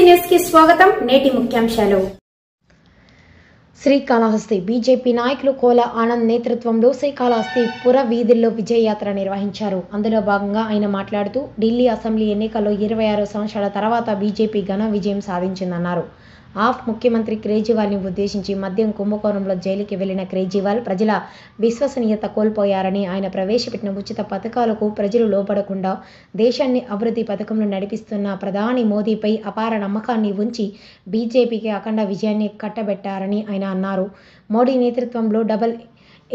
News కి స్వాగతం. నేటి ముఖ్యాంశాలు. శ్రీకాళహస్తి బీజేపీ నాయకులు కోల ఆనంద్ నేతృత్వంలో శ్రీకాళహస్తి పుర వీధుల్లో విజయయాత్ర నిర్వహించారు. అందులో భాగంగా ఆయన మాట్లాడుతూ ఢిల్లీ అసెంబ్లీ ఎన్నికల్లో 26 సంవత్సరాల తర్వాత బీజేపీ ఘన విజయం సాధించిందన్నారు. ఆప్ ముఖ్యమంత్రి కేజ్రీవాల్ని ఉద్దేశించి మద్యం కుంభకోణంలో జైలుకి వెళ్లిన కేజ్రీవాల్ ప్రజల విశ్వసనీయత కోల్పోయారని, ఆయన ప్రవేశపెట్టిన ఉచిత పథకాలకు ప్రజలు లోబడకుండా దేశాన్ని అభివృద్ధి పథకంలో నడిపిస్తున్న ప్రధాని మోదీపై అపార నమ్మకాన్ని ఉంచి బీజేపీకి అఖండ విజయాన్ని కట్టబెట్టారని ఆయన అన్నారు. మోడీ నేతృత్వంలో డబుల్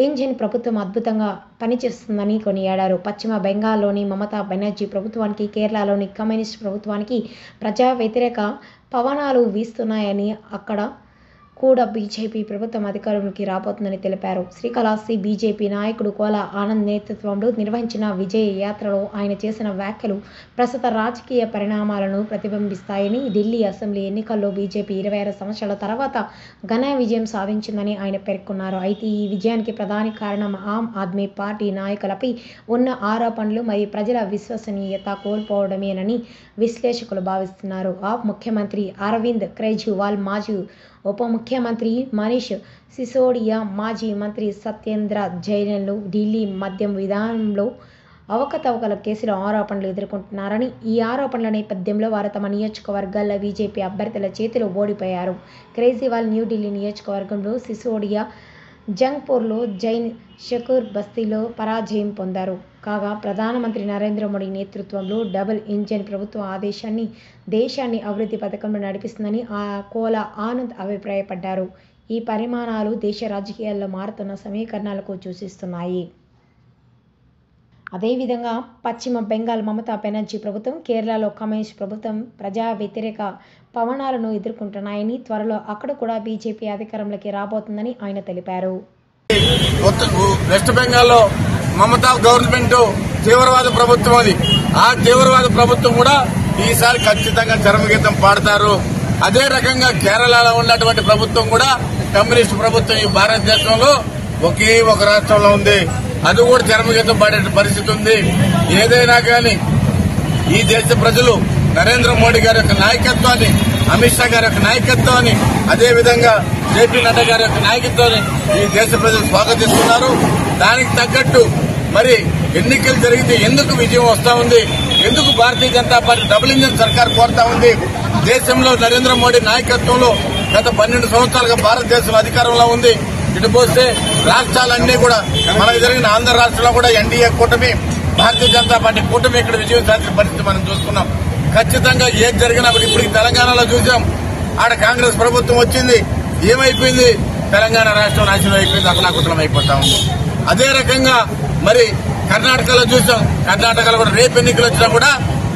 ఇంజిన్ ప్రభుత్వం అద్భుతంగా పనిచేస్తుందని కొనియాడారు. పశ్చిమ బెంగాల్లోని మమతా బెనర్జీ ప్రభుత్వానికి, కేరళలోని కమ్యూనిస్ట్ ప్రభుత్వానికి ప్రజా వ్యతిరేక పవనాలు వీస్తున్నాయని, అక్కడ కూడా బీజేపీ ప్రభుత్వం అధికారంలోకి రాబోతుందని తెలిపారు. శ్రీకాళహస్తి బీజేపీ నాయకుడు కోల ఆనంద్ నేతృత్వంలో నిర్వహించిన విజయ యాత్రలో ఆయన చేసిన వ్యాఖ్యలు ప్రస్తుత రాజకీయ పరిణామాలను ప్రతిబింబిస్తాయని, ఢిల్లీ అసెంబ్లీ ఎన్నికల్లో బీజేపీ 26 సంవత్సరాల తర్వాత ఘన విజయం సాధించిందని ఆయన పేర్కొన్నారు. అయితే ఈ విజయానికి ప్రధాన కారణం ఆమ్ ఆద్మీ పార్టీ నాయకులపై ఉన్న ఆరోపణలు మరియు ప్రజల విశ్వసనీయత కోల్పోవడమేనని విశ్లేషకులు భావిస్తున్నారు. ఆప్ ముఖ్యమంత్రి అరవింద్ కేజ్రీవాల్, మాజీ ఉప ముఖ్యమంత్రి మనీష్ సిసోడియా, మాజీ మంత్రి సత్యేంద్ర జైన్లు ఢిల్లీ మద్యం విధానంలో అవకతవకల కేసులో ఆరోపణలు ఎదుర్కొంటున్నారని, ఈ ఆరోపణల నేపథ్యంలో వారు తమ నియోజకవర్గాల్లో బీజేపీ అభ్యర్థుల చేతిలో ఓడిపోయారు. కేజ్రీవాల్ న్యూఢిల్లీ నియోజకవర్గంలో, సిసోడియా జంగ్పూర్లో, జైన్ షకూర్ బస్తీలో పరాజయం పొందారు. కాగా ప్రధానమంత్రి నరేంద్ర మోడీ నేతృత్వంలో డబుల్ ఇంజిన్ ప్రభుత్వం దేశాన్ని అభివృద్ధి పథకంలో నడిపిస్తుందని కోల ఆనంద్ అభిప్రాయపడ్డారు. ఈ పరిమాణాలు దేశ రాజకీయాల్లో మారుతున్న సమీకరణాలకు సూచిస్తున్నాయి. అదేవిధంగా పశ్చిమ బెంగాల్ మమతా బెనర్జీ ప్రభుత్వం, కేరళలో కమ్యూనిస్ట్ ప్రభుత్వం ప్రజా వ్యతిరేక పవనాలను ఎదుర్కొంటున్నాయని, త్వరలో అక్కడ కూడా బీజేపీ అధికారంలోకి రాబోతుందని ఆయన తెలిపారు. వెస్ట్ బెంగాల్లో మమతా గవర్నమెంట్ తీవ్రవాద ప్రభుత్వం, అది ఆ తీవ్రవాద ప్రభుత్వం కూడా ఈసారి ఖచ్చితంగా చరమగీతం పాడతారు. అదే రకంగా కేరళలో ఉన్నటువంటి ప్రభుత్వం కూడా కమ్యూనిస్ట్ ప్రభుత్వం ఈ భారతదేశంలో ఒకే ఒక రాష్ట్రంలో ఉంది, అది కూడా చరమగీతం పాడే పరిస్థితి ఉంది. ఏదైనా కానీ ఈ దేశ ప్రజలు నరేంద్ర మోడీ గారి యొక్క నాయకత్వాన్ని, అమిత్ షా గారి యొక్క నాయకత్వాన్ని, అదేవిధంగా జేపీ నడ్డా గారి యొక్క నాయకత్వాన్ని ఈ దేశ ప్రజలు స్వాగతిస్తున్నారు. దానికి తగ్గట్టు మరి ఎన్నికలు జరిగితే ఎందుకు విజయం వస్తా ఉంది, ఎందుకు Bharatiya Janata party double engine సర్కార్ కోరుతా ఉంది. దేశంలో నరేంద్ర మోడీ నాయకత్వంలో గత 12 సంవత్సరాలుగా భారతదేశం అధికారంలో ఉంది. ఇటు పోస్తే రాష్ట్రాలన్నీ కూడా, మనకు జరిగిన ఆంధ్ర రాష్ట్రంలో కూడా ఎన్డీఏ కూటమి, భారతీయ జనతా పార్టీ కూటమి ఇక్కడ విజయం సాధించిన పరిస్థితి మనం చూసుకున్నాం. ఖచ్చితంగా ఏది జరిగినా ఇప్పుడు తెలంగాణలో చూసాం, ఆడ కాంగ్రెస్ ప్రభుత్వం వచ్చింది, ఏమైపోయింది, తెలంగాణ రాష్ట్రం నాశనం అయిపోయింది, అతలాకుతలం అయిపోతా ఉంది. అదే రకంగా మరి కర్ణాటకలో చూసాం, కర్ణాటకలో కూడా రేపు ఎన్నికలు వచ్చినా కూడా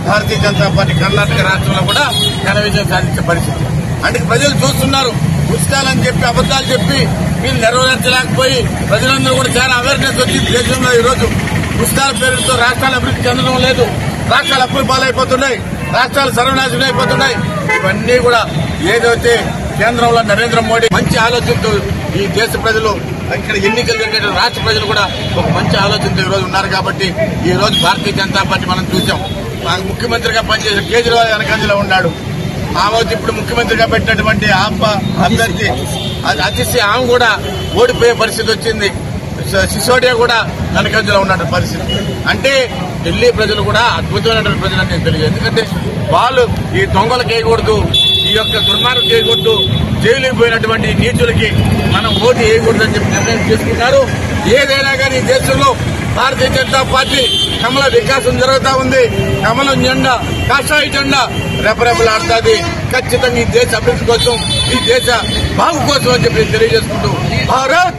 భారతీయ జనతా పార్టీ కర్ణాటక రాష్ట్రంలో కూడా ఘన విజయం సాధించే పరిస్థితి. అంటే ప్రజలు చూస్తున్నారు, ఉచితాలని చెప్పి అబద్దాలు చెప్పి వీళ్ళు నెరవేర్చలేకపోయి ప్రజలందరూ కూడా చాలా అవేర్నెస్ వచ్చి దేశంలో ఈరోజు ఉచితాల పేరుతో రాష్ట్రాలు అభివృద్ధి చెందడం లేదు, రాష్ట్రాలు అప్పుల పాలైపోతున్నాయి, రాష్ట్రాలు సర్వనాశనం అయిపోతున్నాయి. ఇవన్నీ కూడా ఏదైతే కేంద్రంలో నరేంద్ర మోడీ మంచి ఆలోచనతో ఈ దేశ ప్రజలు, ఇక్కడ ఎన్నికలు జరిగే రాష్ట్ర ప్రజలు కూడా ఒక మంచి ఆలోచనతో ఈరోజు ఉన్నారు. కాబట్టి ఈ రోజు భారతీయ జనతా పార్టీ మనం చూసాం, ముఖ్యమంత్రిగా పనిచేసిన కేజ్రీవాల్ వెనకంజలో ఉన్నాడు. ఆమె ఇప్పుడు ముఖ్యమంత్రిగా పెట్టినటువంటి ఆప్ అభ్యర్థి అతిశి ఆమె కూడా ఓడిపోయే పరిస్థితి వచ్చింది. సిసోడియా కూడా వెనకంజలో ఉన్న పరిస్థితి. అంటే ఢిల్లీ ప్రజలు కూడా అద్భుతమైనటువంటి ప్రజలు అని తెలియదు. ఎందుకంటే వాళ్ళు ఈ దొంగలకు వేయకూడదు, ఈ యొక్క దుర్మార్గం చేయకూడదు, జైలుకి పోయినటువంటి నీచులకి మనం ఓటు వేయకూడదని చెప్పి నిర్ణయం తీసుకున్నారు. ఏదైనా కానీ దేశంలో భారతీయ జనతా పార్టీ కమల వికాసం జరుగుతా ఉంది. కమలం జెండా, కాషాయ జెండా రెపరెపలాడుతుంది. ఖచ్చితంగా ఈ దేశ అభివృద్ధి కోసం, ఈ దేశ బాగు కోసం అని చెప్పి తెలియజేసుకుంటూ భారత్